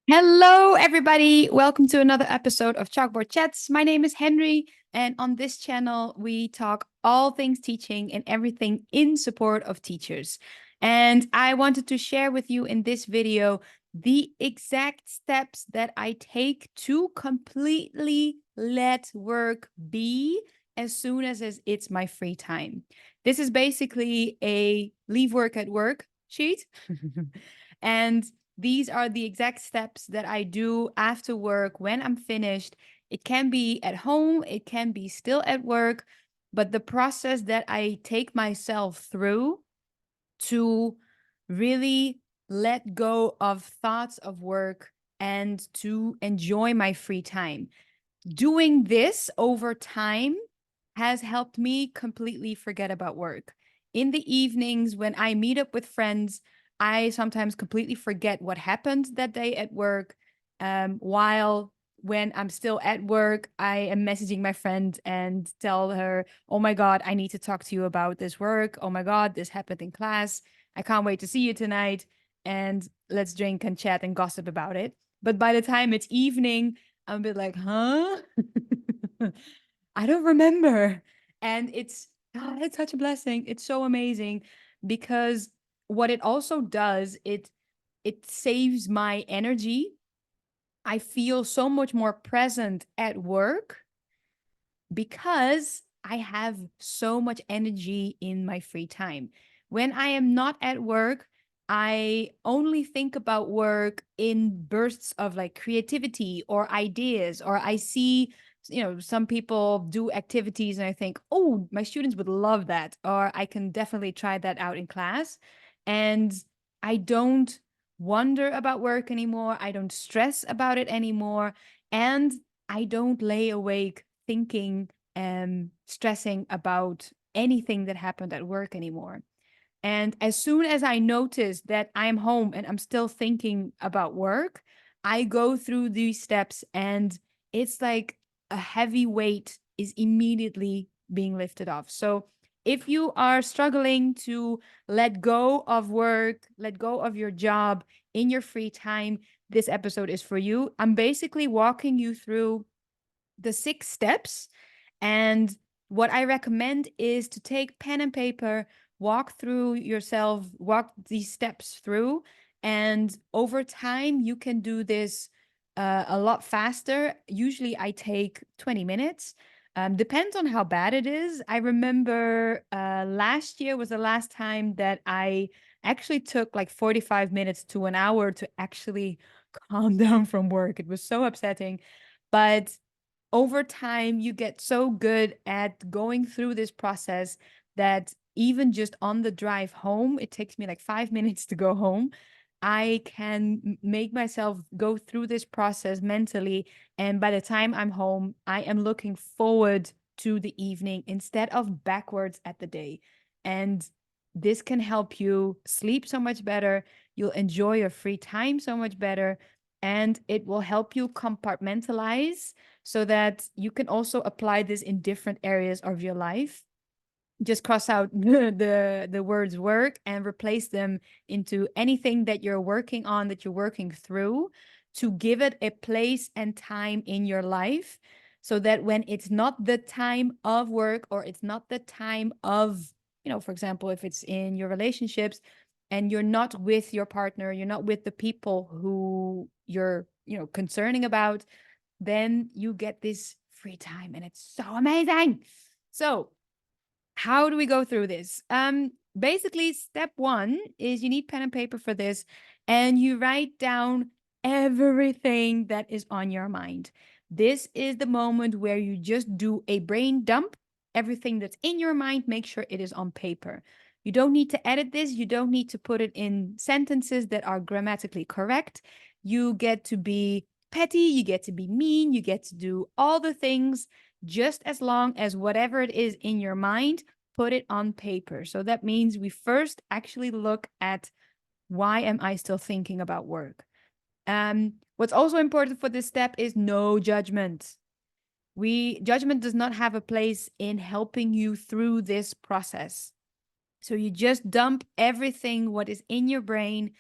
Hello, everybody. Welcome to another episode of Chalkboard Chats. My name is Henry, and on this channel, we talk all things teaching and everything in support of teachers. And I wanted to share with you in this video the exact steps that I take to completely let work be as soon as it's my free time. This is basically a leave work at work sheet. And these are the exact steps that I do after work when I'm finished. It can be at home, it can be still at work, but the process that I take myself through to really let go of thoughts of work and to enjoy my free time. Doing this over time has helped me completely forget about work. In the evenings, when I meet up with friends, I sometimes completely forget what happened that day at work. While when I'm still at work, I am messaging my friend and tell her, oh my God, I need to talk to you about this work. Oh my God, this happened in class. I can't wait to see you tonight. And let's drink and chat and gossip about it. But by the time it's evening, I'm a bit like, huh? I don't remember. And it's such a blessing. It's so amazing because what it also does, it saves my energy. I feel so much more present at work because I have so much energy in my free time. When I am not at work, I only think about work in bursts of like creativity or ideas, or I see, some people do activities and I think, oh, my students would love that, or I can definitely try that out in class. And I don't wonder about work anymore. I don't stress about it anymore. And I don't lay awake thinking and stressing about anything that happened at work anymore. And as soon as I notice that I'm home and I'm still thinking about work, I go through these steps and it's like a heavy weight is immediately being lifted off. So if you are struggling to let go of work, let go of your job in your free time, this episode is for you. I'm basically walking you through the 6 steps. And what I recommend is to take pen and paper, walk through yourself, walk these steps through. And over time, you can do this a lot faster. Usually, I take 20 minutes. Depends on how bad it is. I remember last year was the last time that I actually took like 45 minutes to an hour to actually calm down from work. It was so upsetting. But over time, you get so good at going through this process that even just on the drive home, it takes me like 5 minutes to go home. I can make myself go through this process mentally. And by the time I'm home, I am looking forward to the evening instead of backwards at the day. And this can help you sleep so much better. You'll enjoy your free time so much better. And it will help you compartmentalize so that you can also apply this in different areas of your life. Just cross out the words work and replace them into anything that you're working on, that you're working through, to give it a place and time in your life, so that when it's not the time of work, or it's not the time of, for example, if it's in your relationships and you're not with your partner, you're not with the people who you're, concerning about, then you get this free time and it's so amazing. So, how do we go through this? Basically, step one is you need pen and paper for this, and you write down everything that is on your mind. This is the moment where you just do a brain dump. Everything that's in your mind, make sure it is on paper. You don't need to edit this. You don't need to put it in sentences that are grammatically correct. You get to be petty, you get to be mean, you get to do all the things, just as long as whatever it is in your mind, put it on paper. So that means we first actually look at, why am I still thinking about work? What's also important for this step is no judgment. Judgment does not have a place in helping you through this process. So you just dump everything what is in your brain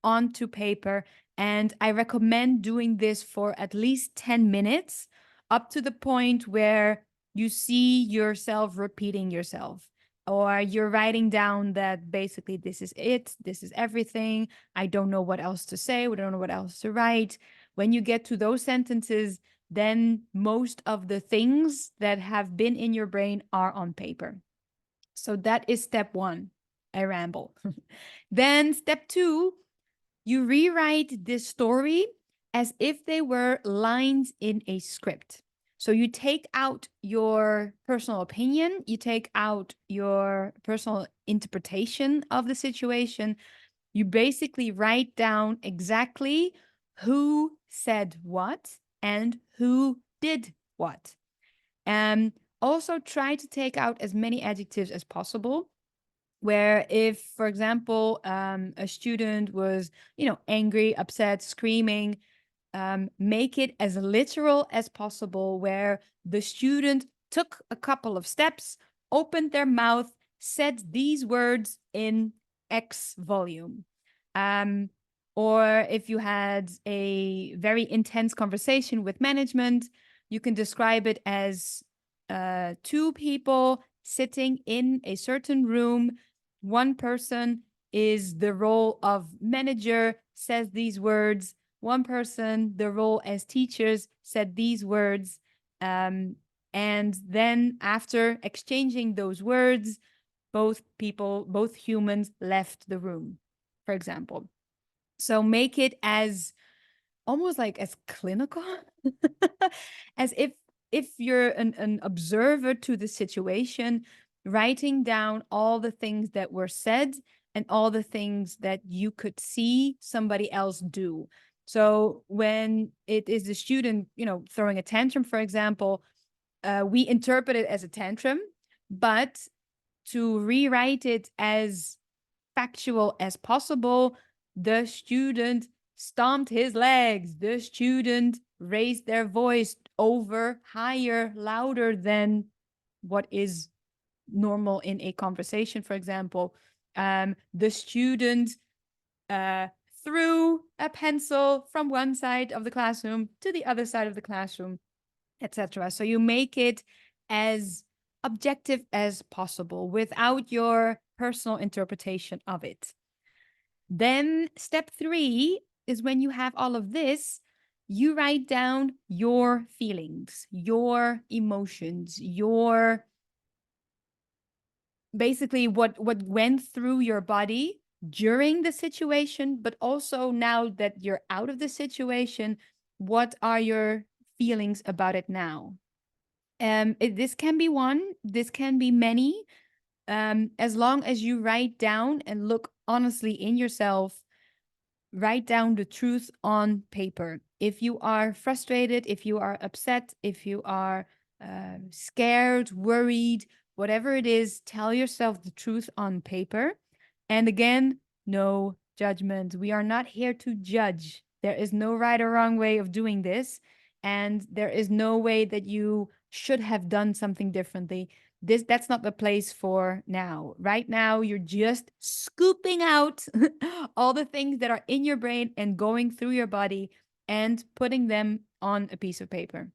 onto paper. And I recommend doing this for at least 10 minutes, up to the point where you see yourself repeating yourself, or you're writing down that basically this is it, this is everything. I don't know what else to say, we don't know what else to write. When you get to those sentences, then most of the things that have been in your brain are on paper. So that is step one. I ramble. Then step two, you rewrite this story as if they were lines in a script. So you take out your personal opinion, you take out your personal interpretation of the situation. You basically write down exactly who said what and who did what. And also try to take out as many adjectives as possible. Where if, for example, a student was, angry, upset, screaming, make it as literal as possible, where the student took a couple of steps, opened their mouth, said these words in X volume. Or if you had a very intense conversation with management, you can describe it as two people sitting in a certain room. One person is the role of manager, says these words. One person, the role as teachers, said these words. And then after exchanging those words, both people, both humans left the room, for example. So make it as almost like as clinical as if you're an observer to the situation, writing down all the things that were said and all the things that you could see somebody else do. So when it is the student, throwing a tantrum, for example, we interpret it as a tantrum, but to rewrite it as factual as possible, the student stomped his legs, the student raised their voice over, higher, louder than what is normal in a conversation, for example. The student threw a pencil from one side of the classroom to the other side of the classroom, etc. So you make it as objective as possible without your personal interpretation of it. Then step three is when you have all of this, you write down your feelings, your emotions, your basically what went through your body during the situation, but also now that you're out of the situation, what are your feelings about it now? This can be one, this can be many. As long as you write down and look honestly in yourself, write down the truth on paper. If you are frustrated, if you are upset, if you are scared, worried, whatever it is, tell yourself the truth on paper. And again, no judgment. We are not here to judge. There is no right or wrong way of doing this. And there is no way that you should have done something differently. That's not the place for now. Right now, you're just scooping out all the things that are in your brain and going through your body and putting them on a piece of paper.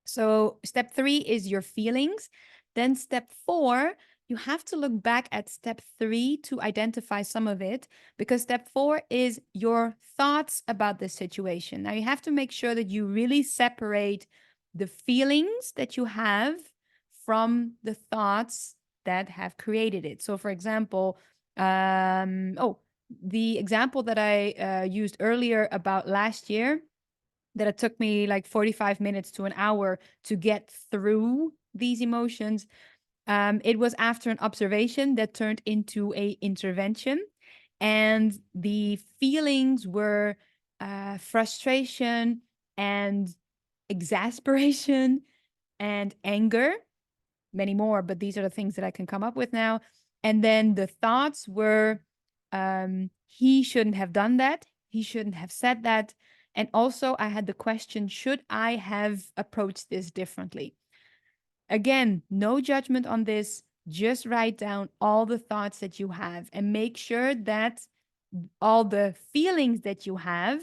So step three is your feelings. Then step four, you have to look back at step three to identify some of it, because step four is your thoughts about the situation. Now you have to make sure that you really separate the feelings that you have from the thoughts that have created it. So for example, the example that I used earlier about last year, that it took me like 45 minutes to an hour to get through these emotions. It was after an observation that turned into a intervention. And the feelings were frustration and exasperation and anger, many more, but these are the things that I can come up with now. And then the thoughts were, he shouldn't have done that. He shouldn't have said that. And also I had the question, should I have approached this differently? Again, no judgment on this. Just write down all the thoughts that you have and make sure that all the feelings that you have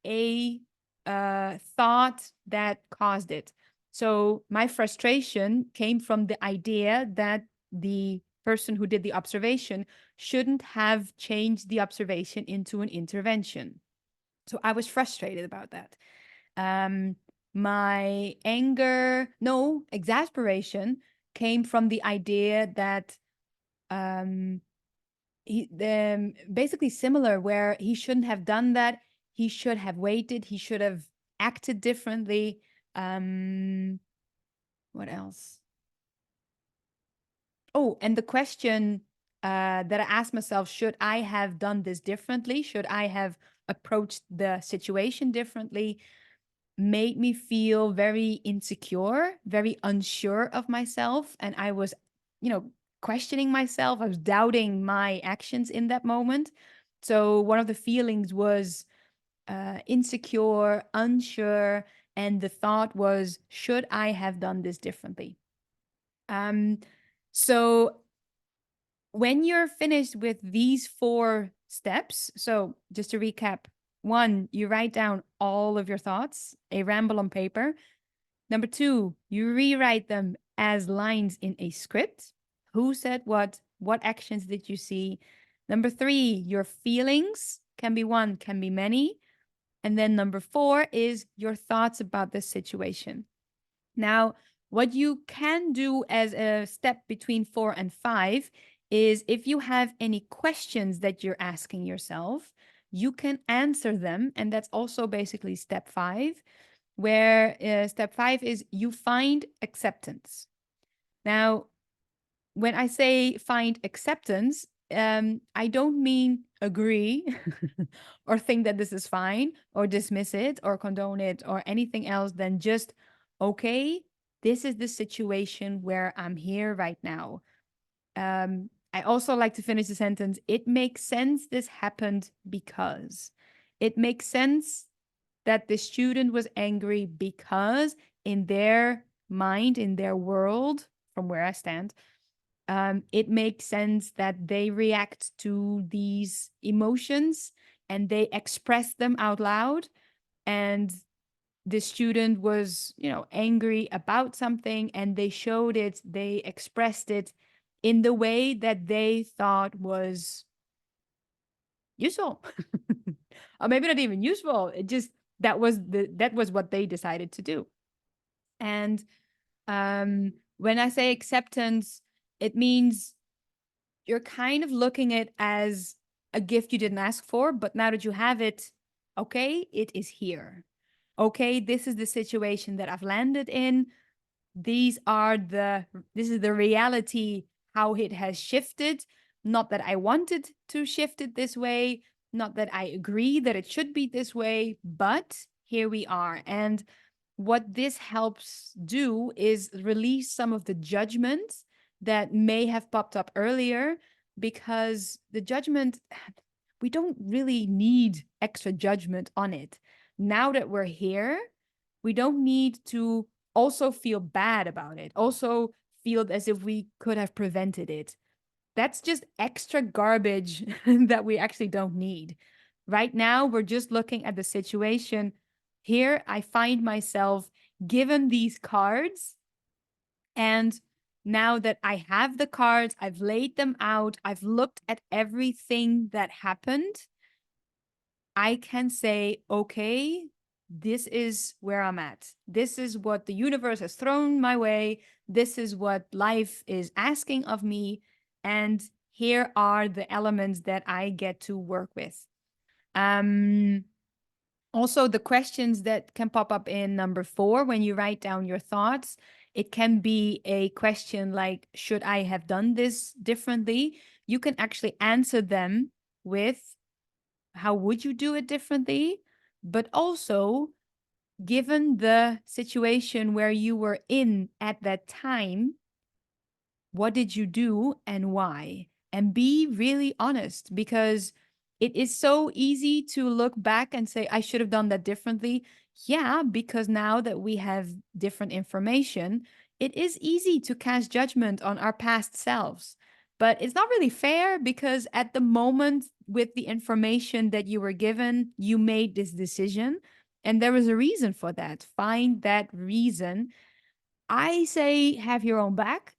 a thought that caused it. So my frustration came from the idea that the person who did the observation shouldn't have changed the observation into an intervention. So I was frustrated about that. My anger, no, exasperation came from the idea that um, basically similar, where he shouldn't have done that. He should have waited. He should have acted differently. What else? Oh, and the question that I asked myself, should I have done this differently? Should I have approached the situation differently? Made me feel very insecure, very unsure of myself. And I was, questioning myself. I was doubting my actions in that moment. So one of the feelings was insecure, unsure. And the thought was, should I have done this differently? So when you're finished with these 4 steps, so just to recap, 1, you write down all of your thoughts, a ramble on paper. Number 2, you rewrite them as lines in a script. Who said what? What actions did you see? Number 3, your feelings can be 1, can be many. And then number 4 is your thoughts about this situation. Now, what you can do as a step between 4 and 5 is, if you have any questions that you're asking yourself, you can answer them. And that's also basically step 5, where step 5 is you find acceptance. Now, when I say find acceptance, I don't mean agree or think that this is fine or dismiss it or condone it or anything else than just, okay, this is the situation where I'm here right now. I also like to finish the sentence. It makes sense this happened because. It makes sense that the student was angry because in their mind, in their world, from where I stand, it makes sense that they react to these emotions and they express them out loud. And the student was, angry about something, and they showed it, they expressed it in the way that they thought was useful. Or maybe not even useful. It just, that was what they decided to do. And when I say acceptance, it means you're kind of looking at it as a gift you didn't ask for, but now that you have it, okay, it is here. Okay, this is the situation that I've landed in. This is the reality, how it has shifted. Not that I wanted to shift it this way, not that I agree that it should be this way, but here we are. And what this helps do is release some of the judgments that may have popped up earlier, because the judgment, we don't really need extra judgment on it. Now that we're here, we don't need to also feel bad about it, also feel as if we could have prevented it. That's just extra garbage that we actually don't need. Right now, we're just looking at the situation. Here, I find myself given these cards. And now that I have the cards, I've laid them out, I've looked at everything that happened, I can say, okay, this is where I'm at. This is what the universe has thrown my way. This is what life is asking of me. And here are the elements that I get to work with. Also, the questions that can pop up in number 4, when you write down your thoughts, it can be a question like, should I have done this differently? You can actually answer them with, how would you do it differently? But also, given the situation where you were in at that time, what did you do and why? And be really honest, because it is so easy to look back and say, I should have done that differently. Yeah, because now that we have different information, it is easy to cast judgment on our past selves. But it's not really fair, because at the moment, with the information that you were given, you made this decision. And there is a reason for that. Find that reason. I say have your own back.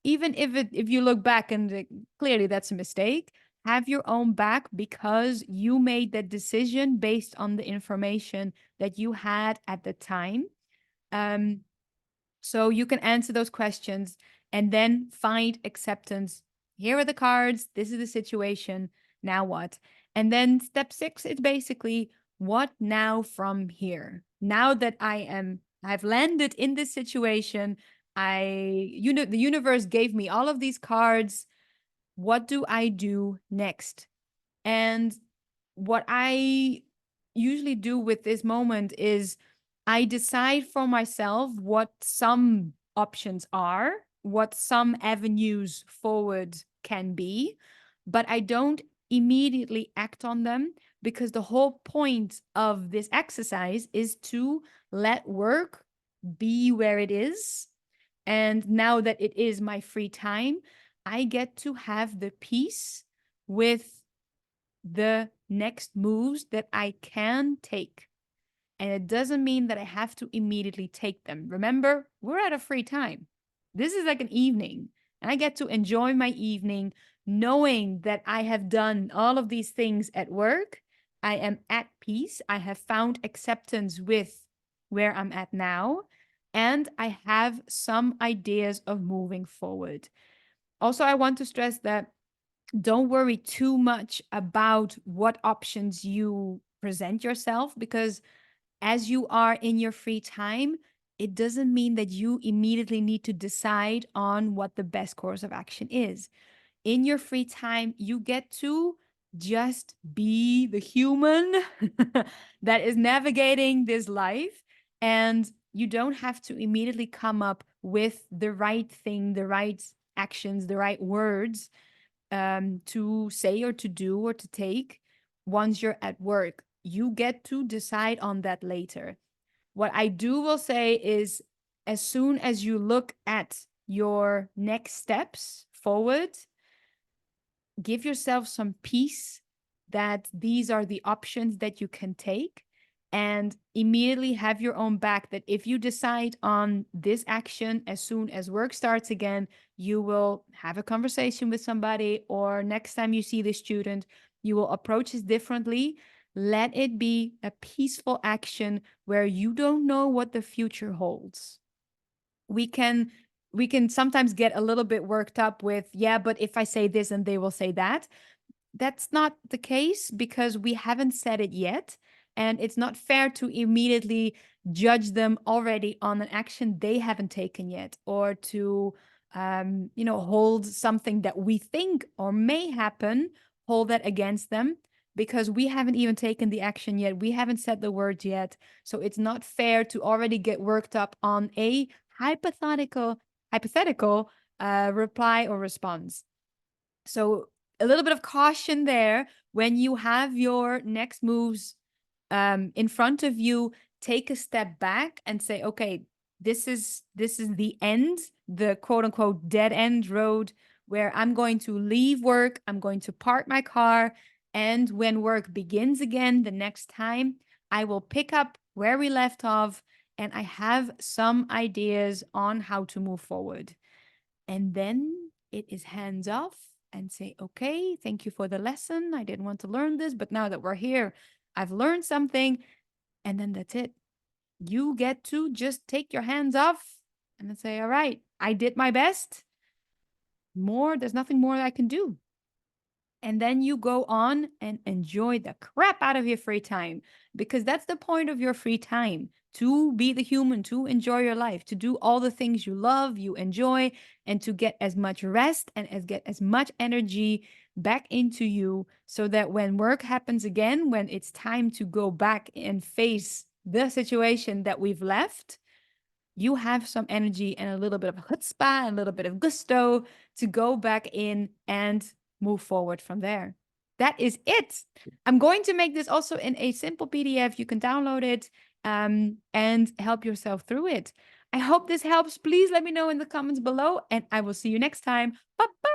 Even if you look back and clearly that's a mistake, have your own back because you made that decision based on the information that you had at the time. So you can answer those questions and then find acceptance. Here are the cards. This is the situation. Now what? And then step 6 is basically what now from here? Now that I've landed in this situation, the universe gave me all of these cards. What do I do next? And what I usually do with this moment is I decide for myself what some options are, what some avenues forward can be, but I don't immediately act on them because the whole point of this exercise is to let work be where it is. And now that it is my free time, I get to have the peace with the next moves that I can take. And it doesn't mean that I have to immediately take them. Remember, we're at a free time. This is like an evening, and I get to enjoy my evening knowing that I have done all of these things at work. I am at peace. I have found acceptance with where I'm at now, and I have some ideas of moving forward. Also, I want to stress that don't worry too much about what options you present yourself, because as you are in your free time, it doesn't mean that you immediately need to decide on what the best course of action is. In your free time, you get to just be the human that is navigating this life. And you don't have to immediately come up with the right thing, the right actions, the right words to say or to do or to take once you're at work. You get to decide on that later. What I do will say is, as soon as you look at your next steps forward, give yourself some peace that these are the options that you can take, and immediately have your own back that if you decide on this action as soon as work starts again, you will have a conversation with somebody, or next time you see the student, you will approach this differently. Let it be a peaceful action where you don't know what the future holds. We can sometimes get a little bit worked up with, yeah, but if I say this and they will say that. That's not the case because we haven't said it yet. And it's not fair to immediately judge them already on an action they haven't taken yet, or to, hold something that we think or may happen, hold that against them because we haven't even taken the action yet. We haven't said the words yet. So it's not fair to already get worked up on a hypothetical reply or response. So a little bit of caution there. When you have your next moves in front of you, take a step back and say, okay, this is the end, the quote unquote dead end road where I'm going to leave work, I'm going to park my car, and when work begins again the next time, I will pick up where we left off, and I have some ideas on how to move forward. And then it is hands off and say, okay, thank you for the lesson. I didn't want to learn this, but now that we're here, I've learned something. And then that's it. You get to just take your hands off and then say, all right, I did my best. There's nothing more I can do. And then you go on and enjoy the crap out of your free time, because that's the point of your free time, to be the human, to enjoy your life, to do all the things you love, you enjoy, and to get as much rest and get as much energy back into you, so that when work happens again, when it's time to go back and face the situation that we've left, you have some energy and a little bit of chutzpah and a little bit of gusto to go back in and move forward from there. That is it. I'm going to make this also in a simple PDF. You can download it and help yourself through it. I hope this helps. Please let me know in the comments below, and I will see you next time. Bye-bye.